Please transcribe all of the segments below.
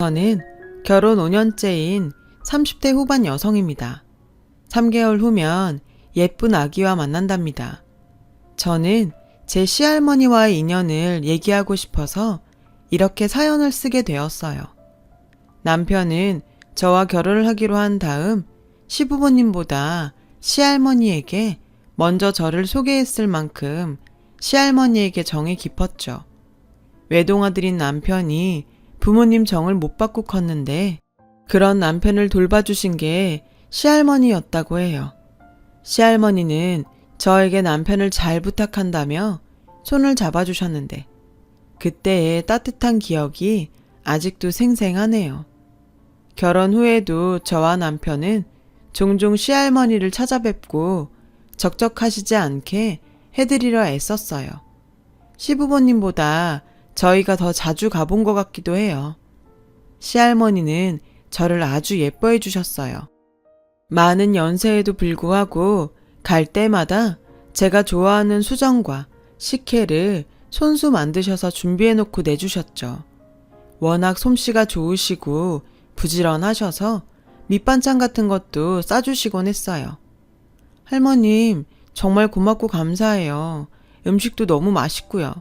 저는 결혼 5년째인 30대 후반 여성입니다. 3개월 후면 예쁜 아기와 만난답니다. 저는 제 시할머니와의 인연을 얘기하고 싶어서 이렇게 사연을 쓰게 되었어요. 남편은 저와 결혼을 하기로 한 다음 시부모님보다 시할머니에게 먼저 저를 소개했을 만큼 시할머니에게 정이 깊었죠. 외동아들인 남편이 부모님 정을 못 받고 컸는데 그런 남편을 돌봐주신 게 시할머니였다고 해요. 시할머니는 저에게 남편을 잘 부탁한다며 손을 잡아주셨는데 그때의 따뜻한 기억이 아직도 생생하네요. 결혼 후에도 저와 남편은 종종 시할머니를 찾아뵙고 적적하시지 않게 해드리려 애썼어요. 시부모님보다 저희가 더 자주 가본 것 같기도 해요. 시할머니는 저를 아주 예뻐해 주셨어요. 많은 연세에도 불구하고 갈 때마다 제가 좋아하는 수정과 식혜를 손수 만드셔서 준비해 놓고 내주셨죠. 워낙 솜씨가 좋으시고 부지런하셔서 밑반찬 같은 것도 싸주시곤 했어요. 할머님, 정말 고맙고 감사해요. 음식도 너무 맛있고요.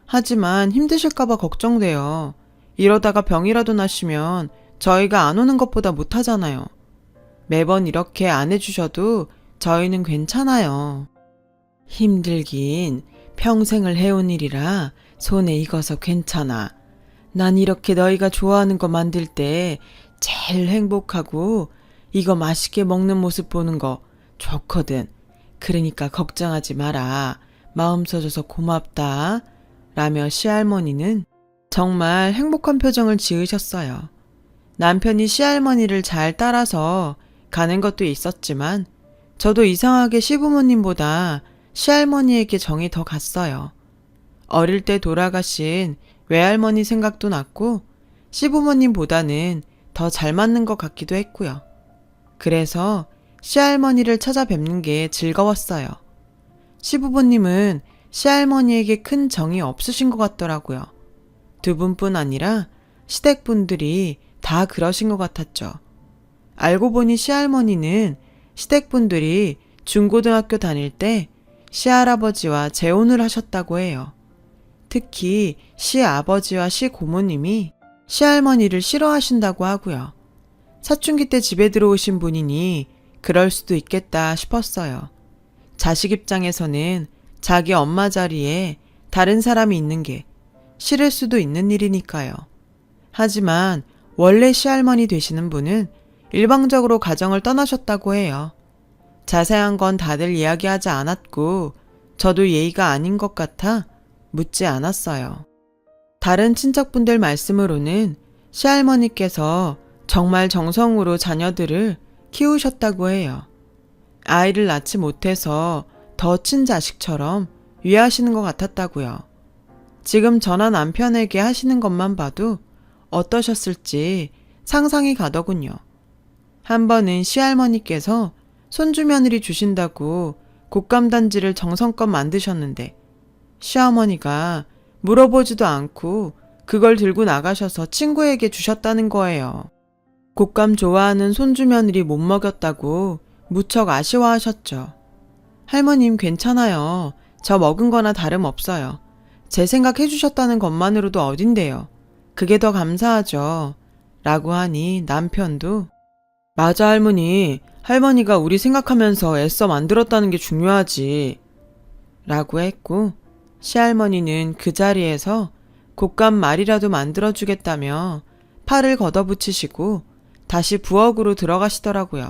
하지만 힘드실까봐 걱정돼요. 이러다가 병이라도 나시면 저희가 안 오는 것보다 못하잖아요. 매번 이렇게 안 해주셔도 저희는 괜찮아요. 힘들긴 평생을 해온 일이라 손에 익어서 괜찮아. 난 이렇게 너희가 좋아하는 거 만들 때 제일 행복하고 이거 맛있게 먹는 모습 보는 거 좋거든. 그러니까 걱정하지 마라. 마음 써줘서 고맙다. 라며 시할머니는 정말 행복한 표정을 지으셨어요. 남편이 시할머니를 잘 따라서 가는 것도 있었지만 저도 이상하게 시부모님보다 시할머니에게 정이 더 갔어요. 어릴 때 돌아가신 외할머니 생각도 났고 시부모님보다는 더 잘 맞는 것 같기도 했고요. 그래서 시할머니를 찾아뵙는 게 즐거웠어요. 시부모님은 시할머니에게 큰 정이 없으신 것 같더라고요. 두 분뿐 아니라 시댁분들이 다 그러신 것 같았죠. 알고 보니 시할머니는 시댁분들이 중고등학교 다닐 때 시할아버지와 재혼을 하셨다고 해요. 특히 시아버지와 시고모님이 시할머니를 싫어하신다고 하고요. 사춘기 때 집에 들어오신 분이니 그럴 수도 있겠다 싶었어요. 자식 입장에서는 자기 엄마 자리에 다른 사람이 있는 게 싫을 수도 있는 일이니까요. 하지만 원래 시할머니 되시는 분은 일방적으로 가정을 떠나셨다고 해요. 자세한 건 다들 이야기하지 않았고 저도 예의가 아닌 것 같아 묻지 않았어요. 다른 친척분들 말씀으로는 시할머니께서 정말 정성으로 자녀들을 키우셨다고 해요. 아이를 낳지 못해서 더 친자식처럼 위하시는 것 같았다고요. 지금 전화 남편에게 하시는 것만 봐도 어떠셨을지 상상이 가더군요. 한 번은 시할머니께서 손주 며느리 주신다고 곶감단지를 정성껏 만드셨는데 시어머니가 물어보지도 않고 그걸 들고 나가셔서 친구에게 주셨다는 거예요. 곶감 좋아하는 손주 며느리 못 먹였다고 무척 아쉬워하셨죠. 할머님 괜찮아요. 저 먹은 거나 다름없어요. 제 생각 해주셨다는 것만으로도 어딘데요. 그게 더 감사하죠. 라고 하니 남편도 맞아 할머니. 할머니가 우리 생각하면서 애써 만들었다는 게 중요하지. 라고 했고 시할머니는 그 자리에서 곶감 말이라도 만들어주겠다며 팔을 걷어붙이시고 다시 부엌으로 들어가시더라고요.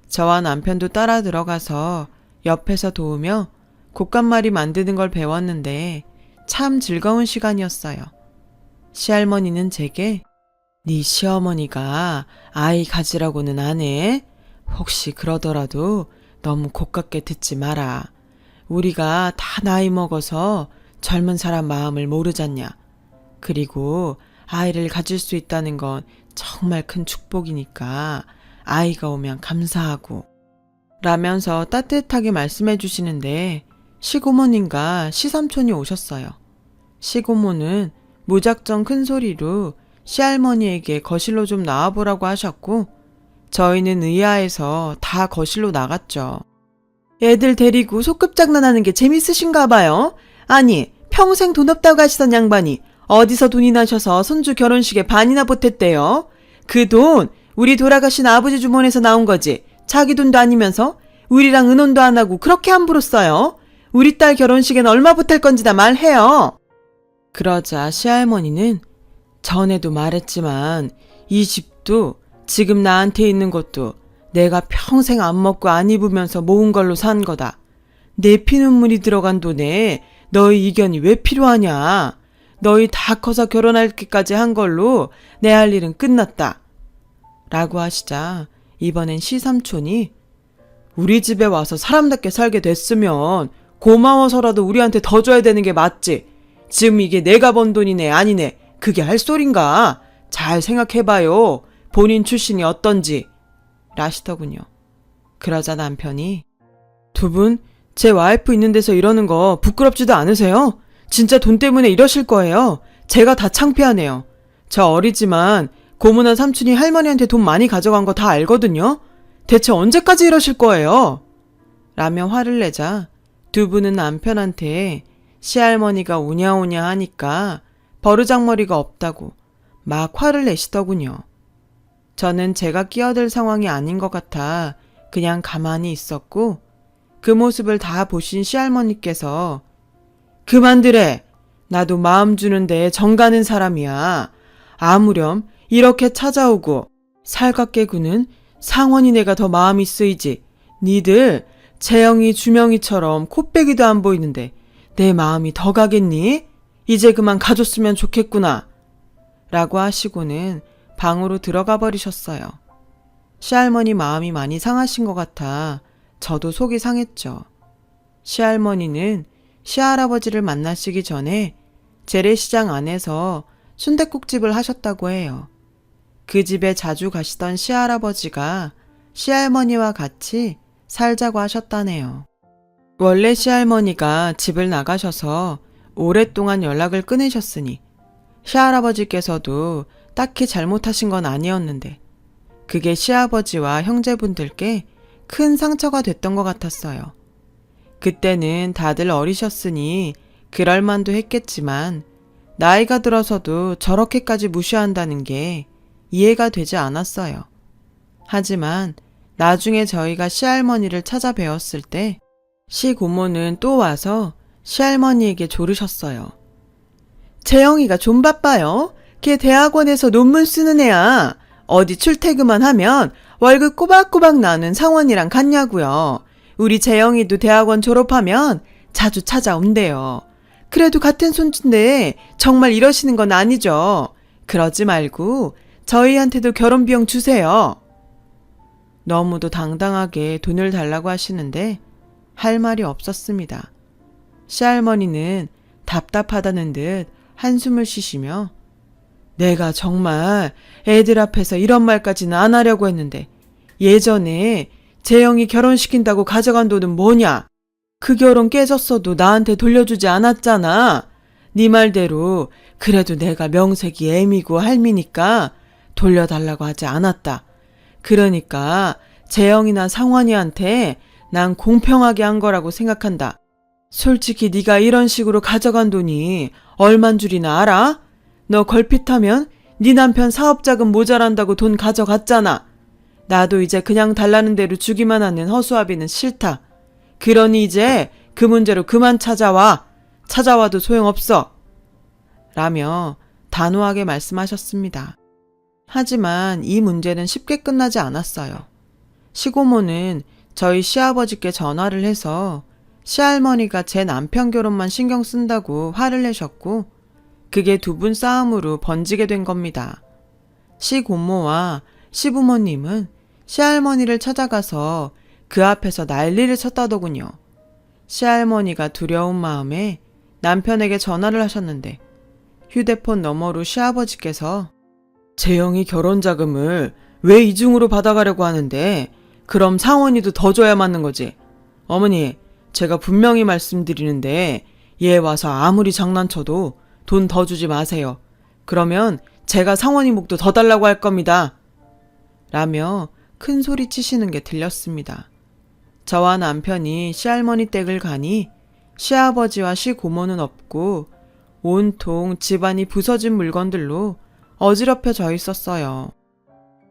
저와 남편도 따라 들어가서 옆에서 도우며 곶감말이 만드는 걸 배웠는데 참 즐거운 시간이었어요. 시할머니는 제게 네 시어머니가 아이 가지라고는 안 해? 혹시 그러더라도 너무 고깝게 듣지 마라. 우리가 다 나이 먹어서 젊은 사람 마음을 모르잖냐. 그리고 아이를 가질 수 있다는 건 정말 큰 축복이니까 아이가 오면 감사하고 라면서 따뜻하게 말씀해 주시는데 시고모님과 시삼촌이 오셨어요. 시고모는 무작정 큰 소리로 시할머니에게 거실로 좀 나와보라고 하셨고 저희는 의아해서 다 거실로 나갔죠. 애들 데리고 소꿉장난하는 게 재밌으신가 봐요. 아니, 평생 돈 없다고 하시던 양반이 어디서 돈이 나셔서 손주 결혼식에 반이나 보탰대요. 그 돈 우리 돌아가신 아버지 주머니에서 나온 거지. 자기 돈도 아니면서 우리랑 의논도 안 하고 그렇게 함부로 써요. 우리 딸 결혼식엔 얼마 보탤 건지 다 말해요. 그러자 시할머니는 전에도 말했지만 이 집도 지금 나한테 있는 것도 내가 평생 안 먹고 안 입으면서 모은 걸로 산 거다. 내 피눈물이 들어간 돈에 너희 이견이 왜 필요하냐. 너희 다 커서 결혼할 때까지 한 걸로 내 할 일은 끝났다. 라고 하시자 이번엔 시삼촌이 우리 집에 와서 사람답게 살게 됐으면 고마워서라도 우리한테 더 줘야 되는 게 맞지. 지금 이게 내가 번 돈이네 아니네 그게 할 소린가. 잘 생각해봐요. 본인 출신이 어떤지. 라시더군요. 그러자 남편이 두 분 제 와이프 있는 데서 이러는 거 부끄럽지도 않으세요? 진짜 돈 때문에 이러실 거예요. 제가 다 창피하네요. 저 어리지만 고모나 삼촌이 할머니한테 돈 많이 가져간 거 다 알거든요. 대체 언제까지 이러실 거예요? 라며 화를 내자 두 분은 남편한테 시할머니가 우냐우냐 하니까 버르장머리가 없다고 막 화를 내시더군요. 저는 제가 끼어들 상황이 아닌 것 같아 그냥 가만히 있었고 그 모습을 다 보신 시할머니께서 그만두래. 나도 마음 주는데 정가는 사람이야. 아무렴 이렇게 찾아오고 살갑게 구는 상원이네가 더 마음이 쓰이지. 니들 재영이 주명이처럼 코빼기도 안 보이는데 내 마음이 더 가겠니? 이제 그만 가줬으면 좋겠구나. 라고 하시고는 방으로 들어가 버리셨어요. 시할머니 마음이 많이 상하신 것 같아 저도 속이 상했죠. 시할머니는 시할아버지를 만나시기 전에 재래시장 안에서 순댓국집을 하셨다고 해요. 그 집에 자주 가시던 시할아버지가 시할머니와 같이 살자고 하셨다네요. 원래 시할머니가 집을 나가셔서 오랫동안 연락을 끊으셨으니 시할아버지께서도 딱히 잘못하신 건 아니었는데 그게 시아버지와 형제분들께 큰 상처가 됐던 것 같았어요. 그때는 다들 어리셨으니 그럴만도 했겠지만 나이가 들어서도 저렇게까지 무시한다는 게 이해가 되지 않았어요. 하지만 나중에 저희가 시할머니를 찾아뵈었을 때 시고모는 또 와서 시할머니에게 조르셨어요. 재영이가 좀 바빠요. 걔 대학원에서 논문 쓰는 애야. 어디 출퇴근만 하면 월급 꼬박꼬박 나는 상원이랑 같냐고요. 우리 재영이도 대학원 졸업하면 자주 찾아온대요. 그래도 같은 손주인데 정말 이러시는 건 아니죠. 그러지 말고 저희한테도 결혼 비용 주세요. 너무도 당당하게 돈을 달라고 하시는데 할 말이 없었습니다. 시할머니는 답답하다는 듯 한숨을 쉬시며 내가 정말 애들 앞에서 이런 말까지는 안 하려고 했는데 예전에 재영이 결혼시킨다고 가져간 돈은 뭐냐? 그 결혼 깨졌어도 나한테 돌려주지 않았잖아. 네 말대로 그래도 내가 명색이 애미고 할미니까 돌려달라고 하지 않았다. 그러니까 재영이나 상환이한테 난 공평하게 한 거라고 생각한다. 솔직히 네가 이런 식으로 가져간 돈이 얼만 줄이나 알아? 너 걸핏하면 네 남편 사업자금 모자란다고 돈 가져갔잖아. 나도 이제 그냥 달라는 대로 주기만 하는 허수아비는 싫다. 그러니 이제 그 문제로 그만 찾아와. 찾아와도 소용없어. 라며 단호하게 말씀하셨습니다. 하지만 이 문제는 쉽게 끝나지 않았어요. 시고모는 저희 시아버지께 전화를 해서 시할머니가 제 남편 결혼만 신경 쓴다고 화를 내셨고 그게 두 분 싸움으로 번지게 된 겁니다. 시고모와 시부모님은 시할머니를 찾아가서 그 앞에서 난리를 쳤다더군요. 시할머니가 두려운 마음에 남편에게 전화를 하셨는데 휴대폰 너머로 시아버지께서 재영이 결혼 자금을 왜 이중으로 받아가려고 하는데 그럼 상원이도 더 줘야 맞는 거지. 어머니, 제가 분명히 말씀드리는데 얘 와서 아무리 장난쳐도 돈 더 주지 마세요. 그러면 제가 상원이 목도 더 달라고 할 겁니다. 라며 큰 소리 치시는 게 들렸습니다. 저와 남편이 시할머니 댁을 가니 시아버지와 시고모는 없고 온통 집안이 부서진 물건들로 어지럽혀져 있었어요.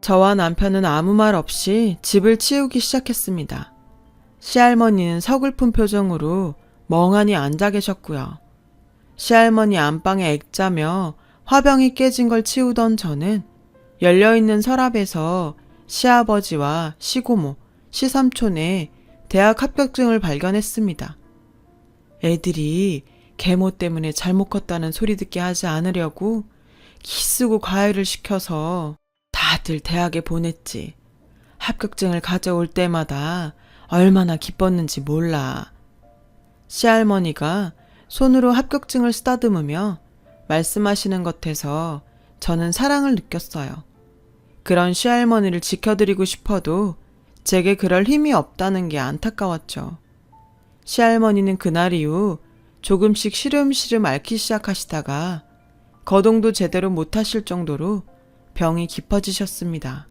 저와 남편은 아무 말 없이 집을 치우기 시작했습니다. 시할머니는 서글픈 표정으로 멍하니 앉아 계셨고요. 시할머니 안방에 액자며 화병이 깨진 걸 치우던 저는 열려있는 서랍에서 시아버지와 시고모, 시삼촌의 대학 합격증을 발견했습니다. 애들이 계모 때문에 잘못 컸다는 소리 듣게 하지 않으려고 기쓰고 과외를 시켜서 다들 대학에 보냈지. 합격증을 가져올 때마다 얼마나 기뻤는지 몰라. 시할머니가 손으로 합격증을 쓰다듬으며 말씀하시는 것에서 저는 사랑을 느꼈어요. 그런 시할머니를 지켜드리고 싶어도 제게 그럴 힘이 없다는 게 안타까웠죠. 시할머니는 그날 이후 조금씩 시름시름 앓기 시작하시다가 거동도 제대로 못하실 정도로 병이 깊어지셨습니다.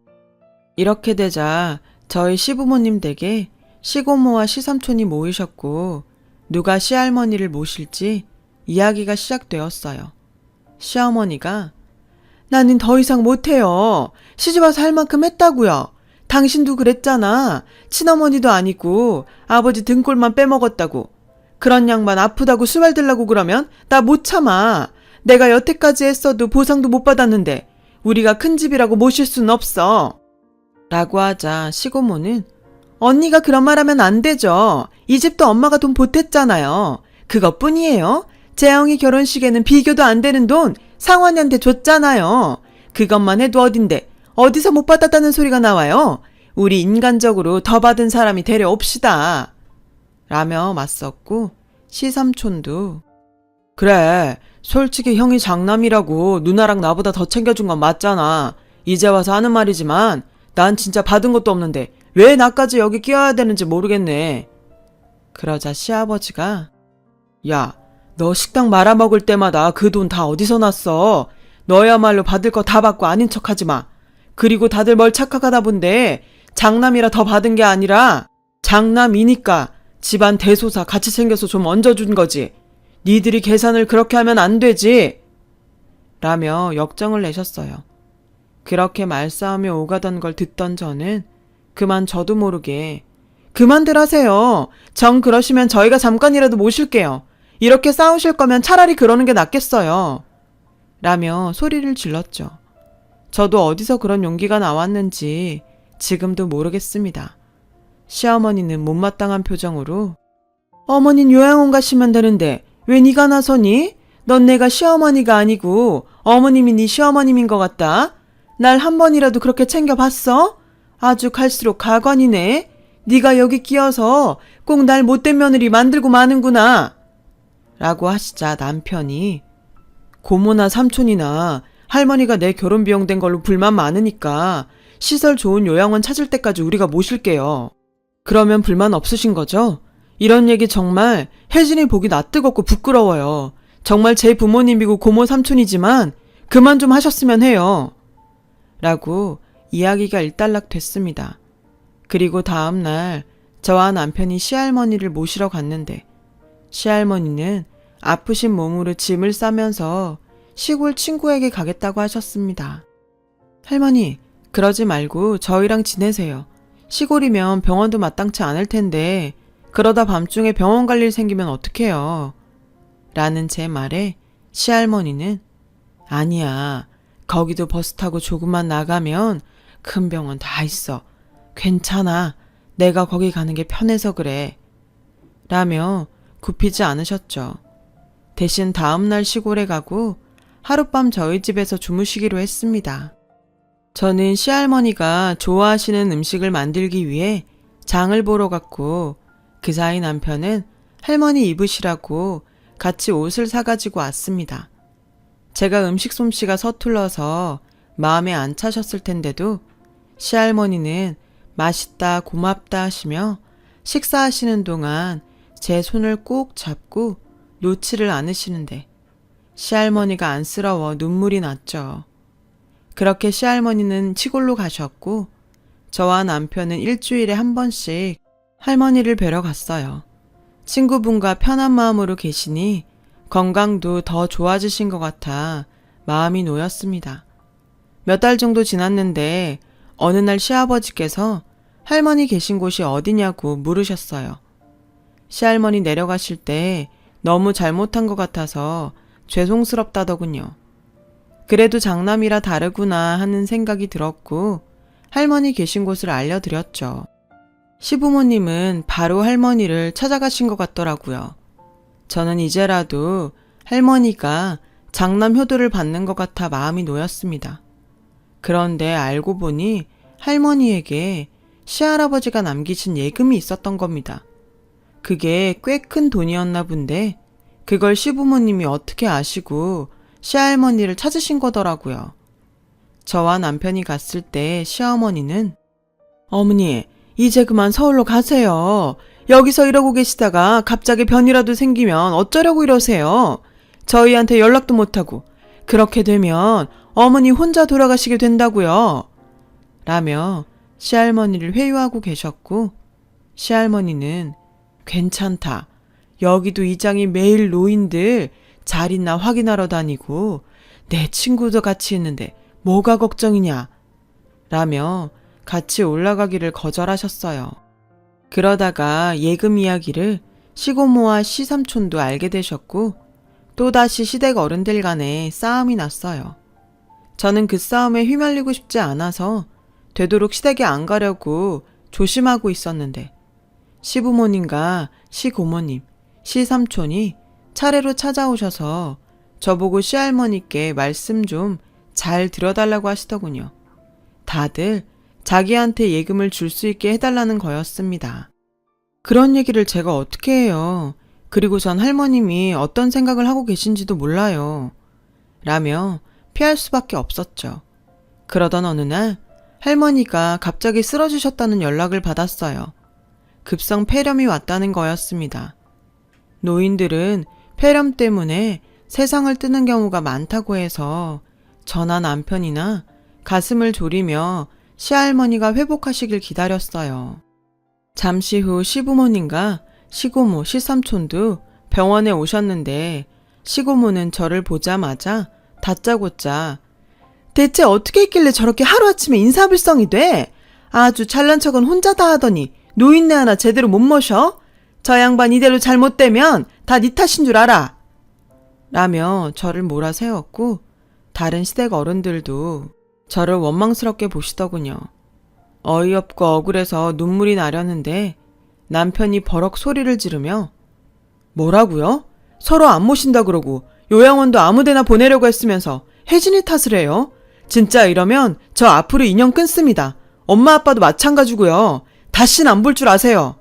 이렇게 되자 저희 시부모님 댁에 시고모와 시삼촌이 모이셨고 누가 시할머니를 모실지 이야기가 시작되었어요. 시어머니가 나는 더 이상 못해요. 시집와서 할 만큼 했다고요. 당신도 그랬잖아. 친어머니도 아니고 아버지 등골만 빼먹었다고. 그런 양반 아프다고 수발들라고 그러면 나 못 참아. 내가 여태까지 했어도 보상도 못 받았는데 우리가 큰 집이라고 모실 순 없어. 라고 하자 시고모는 언니가 그런 말 하면 안 되죠. 이 집도 엄마가 돈 보탰잖아요. 그것뿐이에요. 재영이 결혼식에는 비교도 안 되는 돈 상환이한테 줬잖아요. 그것만 해도 어딘데 어디서 못 받았다는 소리가 나와요. 우리 인간적으로 더 받은 사람이 데려옵시다. 라며 맞섰고 시삼촌도 그래 솔직히 형이 장남이라고 누나랑 나보다 더 챙겨준 건 맞잖아. 이제 와서 하는 말이지만 난 진짜 받은 것도 없는데 왜 나까지 여기 끼워야 되는지 모르겠네. 그러자 시아버지가 야, 너 식당 말아먹을 때마다 그 돈 다 어디서 났어? 너야말로 받을 거 다 받고 아닌 척하지 마. 그리고 다들 뭘 착각하다 본데 장남이라 더 받은 게 아니라 장남이니까 집안 대소사 같이 챙겨서 좀 얹어준 거지. 니들이 계산을 그렇게 하면 안 되지. 라며 역정을 내셨어요. 그렇게 말싸움에 오가던 걸 듣던 저는 그만 저도 모르게 그만들 하세요. 정 그러시면 저희가 잠깐이라도 모실게요. 이렇게 싸우실 거면 차라리 그러는 게 낫겠어요. 라며 소리를 질렀죠. 저도 어디서 그런 용기가 나왔는지 지금도 모르겠습니다. 시어머니는 못마땅한 표정으로 어머닌 요양원 가시면 되는데 왜 네가 나서니? 넌 내가 시어머니가 아니고 어머님이 네 시어머님인 것 같다. 날 한 번이라도 그렇게 챙겨봤어? 아주 갈수록 가관이네. 네가 여기 끼어서 꼭 날 못된 며느리 만들고 마는구나. 라고 하시자 남편이 고모나 삼촌이나 할머니가 내 결혼 비용 된 걸로 불만 많으니까 시설 좋은 요양원 찾을 때까지 우리가 모실게요. 그러면 불만 없으신 거죠? 이런 얘기 정말 혜진이 보기 낯뜨겁고 부끄러워요. 정말 제 부모님이고 고모 삼촌이지만 그만 좀 하셨으면 해요. 라고 이야기가 일단락 됐습니다. 그리고 다음날 저와 남편이 시할머니를 모시러 갔는데 시할머니는 아프신 몸으로 짐을 싸면서 시골 친구에게 가겠다고 하셨습니다. 할머니, 그러지 말고 저희랑 지내세요. 시골이면 병원도 마땅치 않을 텐데 그러다 밤중에 병원 갈 일 생기면 어떡해요. 라는 제 말에 시할머니는 아니야. 거기도 버스 타고 조금만 나가면 큰 병원 다 있어. 괜찮아. 내가 거기 가는 게 편해서 그래. 라며 굽히지 않으셨죠. 대신 다음날 시골에 가고 하룻밤 저희 집에서 주무시기로 했습니다. 저는 시할머니가 좋아하시는 음식을 만들기 위해 장을 보러 갔고 그 사이 남편은 할머니 입으시라고 같이 옷을 사가지고 왔습니다. 제가 음식 솜씨가 서툴러서 마음에 안 차셨을 텐데도 시할머니는 맛있다 고맙다 하시며 식사하시는 동안 제 손을 꼭 잡고 놓지를 않으시는데 시할머니가 안쓰러워 눈물이 났죠. 그렇게 시할머니는 시골로 가셨고 저와 남편은 일주일에 한 번씩 할머니를 뵈러 갔어요. 친구분과 편한 마음으로 계시니 건강도 더 좋아지신 것 같아 마음이 놓였습니다. 몇 달 정도 지났는데 어느 날 시아버지께서 할머니 계신 곳이 어디냐고 물으셨어요. 시할머니 내려가실 때 너무 잘못한 것 같아서 죄송스럽다더군요. 그래도 장남이라 다르구나 하는 생각이 들었고 할머니 계신 곳을 알려드렸죠. 시부모님은 바로 할머니를 찾아가신 것 같더라고요. 저는 이제라도 할머니가 장남 효도를 받는 것 같아 마음이 놓였습니다. 그런데 알고 보니 할머니에게 시할아버지가 남기신 예금이 있었던 겁니다. 그게 꽤 큰 돈이었나 본데 그걸 시부모님이 어떻게 아시고 시할머니를 찾으신 거더라고요. 저와 남편이 갔을 때 시어머니는 어머니, 이제 그만 서울로 가세요. 여기서 이러고 계시다가 갑자기 변이라도 생기면 어쩌려고 이러세요. 저희한테 연락도 못하고 그렇게 되면 어머니 혼자 돌아가시게 된다고요. 라며 시할머니를 회유하고 계셨고 시할머니는 괜찮다. 여기도 이장이 매일 노인들 잘 있나 확인하러 다니고 내 친구도 같이 있는데 뭐가 걱정이냐 라며 같이 올라가기를 거절하셨어요. 그러다가 예금 이야기를 시고모와 시삼촌도 알게 되셨고 또다시 시댁 어른들 간에 싸움이 났어요. 저는 그 싸움에 휘말리고 싶지 않아서 되도록 시댁에 안 가려고 조심하고 있었는데 시부모님과 시고모님, 시삼촌이 차례로 찾아오셔서 저보고 시할머니께 말씀 좀 잘 들어달라고 하시더군요. 다들 자기한테 예금을 줄 수 있게 해달라는 거였습니다. 그런 얘기를 제가 어떻게 해요. 그리고 전 할머님이 어떤 생각을 하고 계신지도 몰라요. 라며 피할 수밖에 없었죠. 그러던 어느 날 할머니가 갑자기 쓰러지셨다는 연락을 받았어요. 급성 폐렴이 왔다는 거였습니다. 노인들은 폐렴 때문에 세상을 뜨는 경우가 많다고 해서 저나 남편이나 가슴을 졸이며 시할머니가 회복하시길 기다렸어요. 잠시 후 시부모님과 시고모, 시삼촌도 병원에 오셨는데 시고모는 저를 보자마자 다짜고짜 대체 어떻게 했길래 저렇게 하루아침에 인사불성이 돼? 아주 잘난 척은 혼자 다 하더니 노인네 하나 제대로 못 모셔? 저 양반 이대로 잘못되면 다 네 탓인 줄 알아. 라며 저를 몰아세웠고 다른 시댁 어른들도 저를 원망스럽게 보시더군요. 어이없고 억울해서 눈물이 나려는데 남편이 버럭 소리를 지르며 뭐라고요? 서로 안 모신다 그러고 요양원도 아무데나 보내려고 했으면서 혜진이 탓을 해요? 진짜 이러면 저 앞으로 인연 끊습니다. 엄마 아빠도 마찬가지고요. 다신 안 볼 줄 아세요.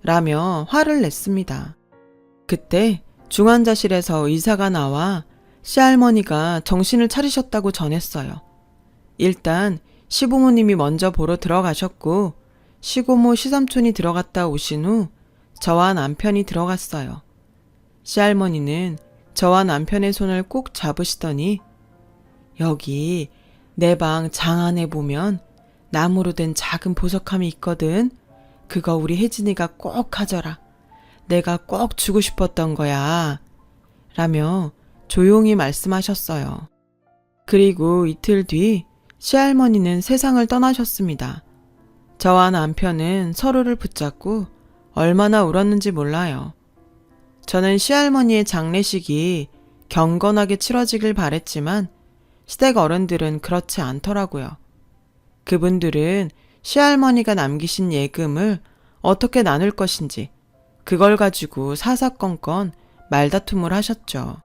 라며 화를 냈습니다. 그때 중환자실에서 의사가 나와 시할머니가 정신을 차리셨다고 전했어요. 일단 시부모님이 먼저 보러 들어가셨고 시고모 시삼촌이 들어갔다 오신 후 저와 남편이 들어갔어요. 시할머니는 저와 남편의 손을 꼭 잡으시더니 여기 내 방 장 안에 보면 나무로 된 작은 보석함이 있거든. 그거 우리 혜진이가 꼭 가져라. 내가 꼭 주고 싶었던 거야. 라며 조용히 말씀하셨어요. 그리고 이틀 뒤 시할머니는 세상을 떠나셨습니다. 저와 남편은 서로를 붙잡고 얼마나 울었는지 몰라요. 저는 시할머니의 장례식이 경건하게 치러지길 바랬지만 시댁 어른들은 그렇지 않더라고요. 그분들은 시할머니가 남기신 예금을 어떻게 나눌 것인지 그걸 가지고 사사건건 말다툼을 하셨죠.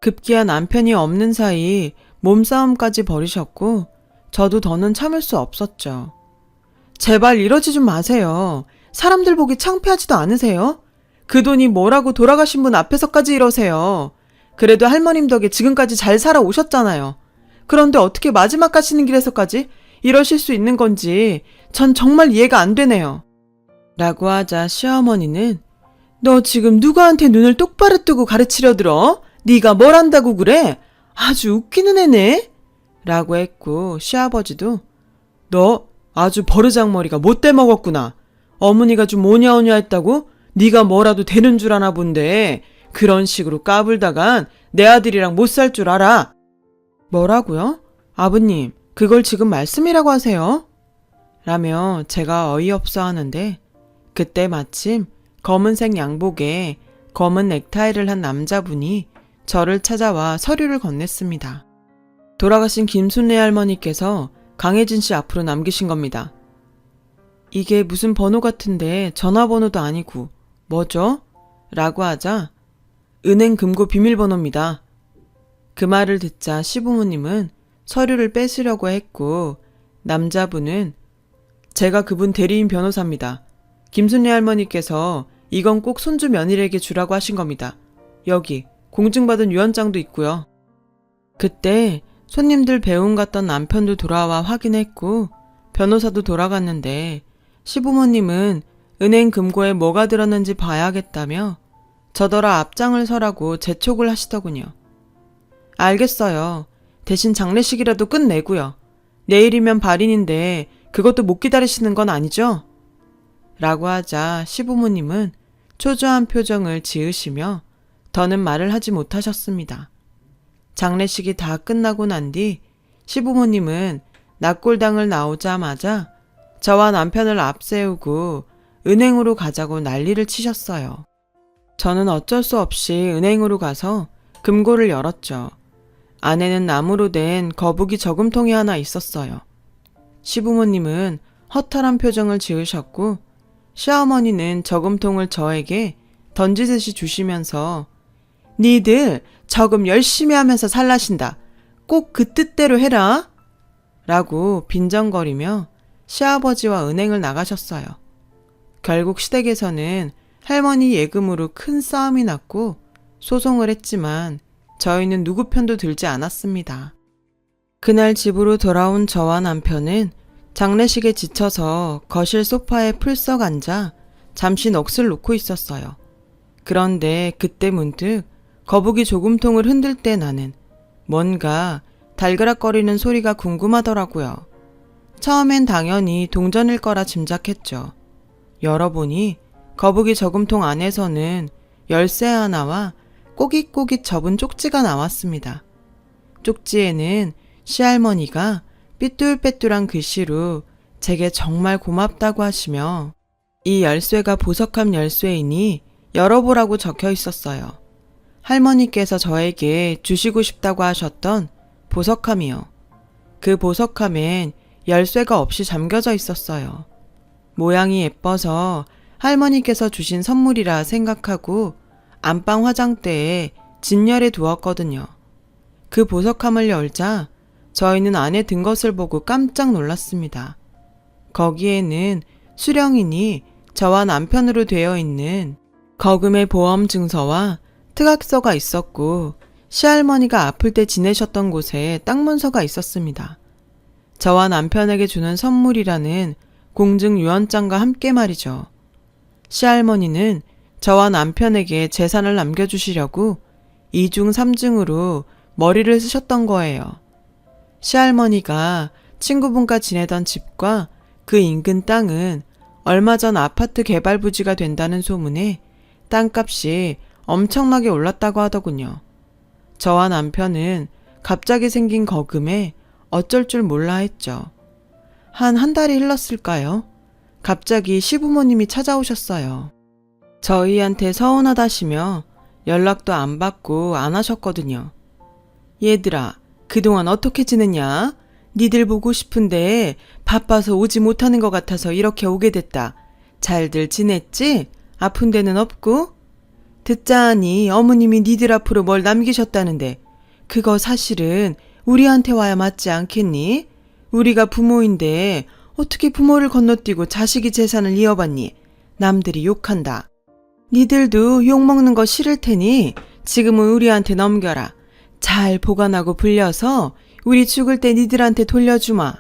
급기야 남편이 없는 사이 몸싸움까지 벌이셨고 저도 더는 참을 수 없었죠. 제발 이러지 좀 마세요. 사람들 보기 창피하지도 않으세요? 그 돈이 뭐라고 돌아가신 분 앞에서까지 이러세요. 그래도 할머님 덕에 지금까지 잘 살아오셨잖아요. 그런데 어떻게 마지막 가시는 길에서까지 이러실 수 있는 건지 전 정말 이해가 안 되네요. 라고 하자 시어머니는 너 지금 누구한테 눈을 똑바로 뜨고 가르치려 들어? 네가 뭘 안다고 그래? 아주 웃기는 애네? 라고 했고 시아버지도 너 아주 버르장머리가 못돼 먹었구나. 어머니가 좀 오냐오냐 했다고? 네가 뭐라도 되는 줄 아나 본데 그런 식으로 까불다간 내 아들이랑 못 살 줄 알아. 뭐라고요? 아버님, 그걸 지금 말씀이라고 하세요? 라며 제가 어이없어 하는데 그때 마침 검은색 양복에 검은 넥타이를 한 남자분이 저를 찾아와 서류를 건넸습니다. 돌아가신 김순례 할머니께서 강혜진 씨 앞으로 남기신 겁니다. 이게 무슨 번호 같은데 전화번호도 아니고 뭐죠? 라고 하자 은행 금고 비밀번호입니다. 그 말을 듣자 시부모님은 서류를 뺏으려고 했고 남자분은 제가 그분 대리인 변호사입니다. 김순례 할머니께서 이건 꼭 손주 며느리에게 주라고 하신 겁니다. 여기 공증받은 유언장도 있고요. 그때 손님들 배웅 갔던 남편도 돌아와 확인했고 변호사도 돌아갔는데 시부모님은 은행 금고에 뭐가 들었는지 봐야겠다며 저더러 앞장을 서라고 재촉을 하시더군요. 알겠어요. 대신 장례식이라도 끝내고요. 내일이면 발인인데 그것도 못 기다리시는 건 아니죠? 라고 하자 시부모님은 초조한 표정을 지으시며 더는 말을 하지 못하셨습니다. 장례식이 다 끝나고 난 뒤 시부모님은 낙골당을 나오자마자 저와 남편을 앞세우고 은행으로 가자고 난리를 치셨어요. 저는 어쩔 수 없이 은행으로 가서 금고를 열었죠. 안에는 나무로 된 거북이 저금통이 하나 있었어요. 시부모님은 허탈한 표정을 지으셨고 시어머니는 저금통을 저에게 던지듯이 주시면서 니들 저금 열심히 하면서 살라신다. 꼭 그 뜻대로 해라. 라고 빈정거리며 시아버지와 은행을 나가셨어요. 결국 시댁에서는 할머니 예금으로 큰 싸움이 났고 소송을 했지만 저희는 누구 편도 들지 않았습니다. 그날 집으로 돌아온 저와 남편은 장례식에 지쳐서 거실 소파에 풀썩 앉아 잠시 넋을 놓고 있었어요. 그런데 그때 문득 거북이 조금통을 흔들 때 나는 뭔가 달그락거리는 소리가 궁금하더라고요. 처음엔 당연히 동전일 거라 짐작했죠. 열어보니 거북이 저금통 안에서는 열쇠 하나와 꼬깃꼬깃 접은 쪽지가 나왔습니다. 쪽지에는 시할머니가 삐뚤빼뚤한 글씨로 제게 정말 고맙다고 하시며 이 열쇠가 보석함 열쇠이니 열어보라고 적혀 있었어요. 할머니께서 저에게 주시고 싶다고 하셨던 보석함이요. 그 보석함엔 열쇠가 없이 잠겨져 있었어요. 모양이 예뻐서 할머니께서 주신 선물이라 생각하고 안방 화장대에 진열해 두었거든요. 그 보석함을 열자 저희는 안에 든 것을 보고 깜짝 놀랐습니다. 거기에는 수령인이 저와 남편으로 되어 있는 거금의 보험 증서와 특약서가 있었고 시할머니가 아플 때 지내셨던 곳에 땅 문서가 있었습니다. 저와 남편에게 주는 선물이라는 공증 유언장과 함께 말이죠. 시할머니는 저와 남편에게 재산을 남겨주시려고 2중 3중으로 머리를 쓰셨던 거예요. 시할머니가 친구분과 지내던 집과 그 인근 땅은 얼마 전 아파트 개발 부지가 된다는 소문에 땅값이 엄청나게 올랐다고 하더군요. 저와 남편은 갑자기 생긴 거금에 어쩔 줄 몰라 했죠. 한 달이 흘렀을까요? 갑자기 시부모님이 찾아오셨어요. 저희한테 서운하다시며 연락도 안 받고 안 하셨거든요. 얘들아, 그동안 어떻게 지냈냐? 니들 보고 싶은데 바빠서 오지 못하는 것 같아서 이렇게 오게 됐다. 잘들 지냈지? 아픈 데는 없고? 듣자하니 어머님이 니들 앞으로 뭘 남기셨다는데 그거 사실은 우리한테 와야 맞지 않겠니? 우리가 부모인데 어떻게 부모를 건너뛰고 자식이 재산을 이어받니? 남들이 욕한다. 니들도 욕먹는 거 싫을 테니 지금은 우리한테 넘겨라. 잘 보관하고 불려서 우리 죽을 때 니들한테 돌려주마.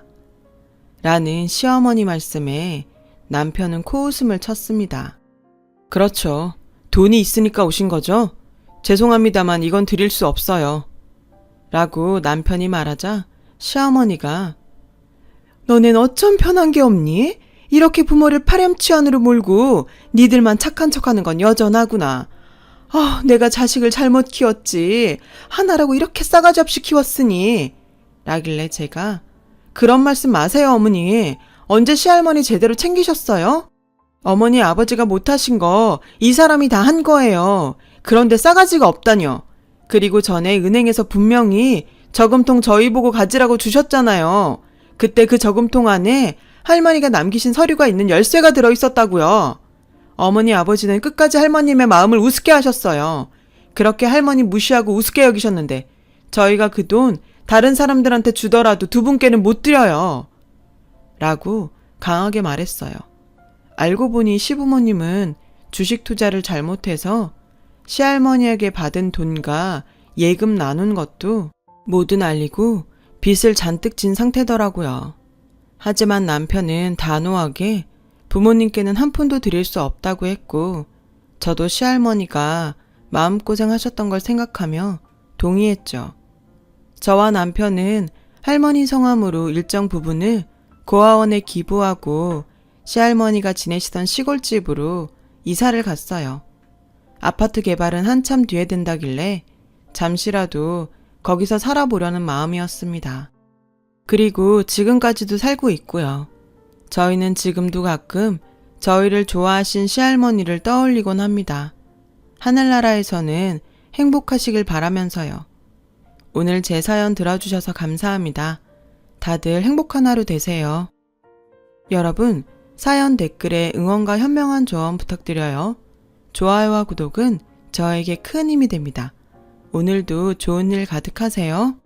라는 시어머니 말씀에 남편은 코웃음을 쳤습니다. 그렇죠. 돈이 있으니까 오신 거죠? 죄송합니다만 이건 드릴 수 없어요. 라고 남편이 말하자 시어머니가 너넨 어쩜 편한 게 없니? 이렇게 부모를 파렴치한으로 몰고 니들만 착한 척하는 건 여전하구나. 내가 자식을 잘못 키웠지. 하나라고 이렇게 싸가지 없이 키웠으니. 라길래 제가 그런 말씀 마세요, 어머니. 언제 시할머니 제대로 챙기셨어요? 어머니 아버지가 못하신 거 이 사람이 다 한 거예요. 그런데 싸가지가 없다뇨. 그리고 전에 은행에서 분명히 저금통 저희 보고 가지라고 주셨잖아요. 그때 그 저금통 안에 할머니가 남기신 서류가 있는 열쇠가 들어있었다고요. 어머니 아버지는 끝까지 할머님의 마음을 우습게 하셨어요. 그렇게 할머니 무시하고 우습게 여기셨는데 저희가 그 돈 다른 사람들한테 주더라도 두 분께는 못 드려요. 라고 강하게 말했어요. 알고 보니 시부모님은 주식 투자를 잘못해서 시할머니에게 받은 돈과 예금 나눈 것도 모두 날리고 빚을 잔뜩 진 상태더라고요. 하지만 남편은 단호하게 부모님께는 한 푼도 드릴 수 없다고 했고 저도 시할머니가 마음고생하셨던 걸 생각하며 동의했죠. 저와 남편은 할머니 성함으로 일정 부분을 고아원에 기부하고 시할머니가 지내시던 시골집으로 이사를 갔어요. 아파트 개발은 한참 뒤에 된다길래 잠시라도 거기서 살아보려는 마음이었습니다. 그리고 지금까지도 살고 있고요. 저희는 지금도 가끔 저희를 좋아하신 시할머니를 떠올리곤 합니다. 하늘나라에서는 행복하시길 바라면서요. 오늘 제 사연 들어주셔서 감사합니다. 다들 행복한 하루 되세요. 여러분, 사연 댓글에 응원과 현명한 조언 부탁드려요. 좋아요와 구독은 저에게 큰 힘이 됩니다. 오늘도 좋은 일 가득하세요.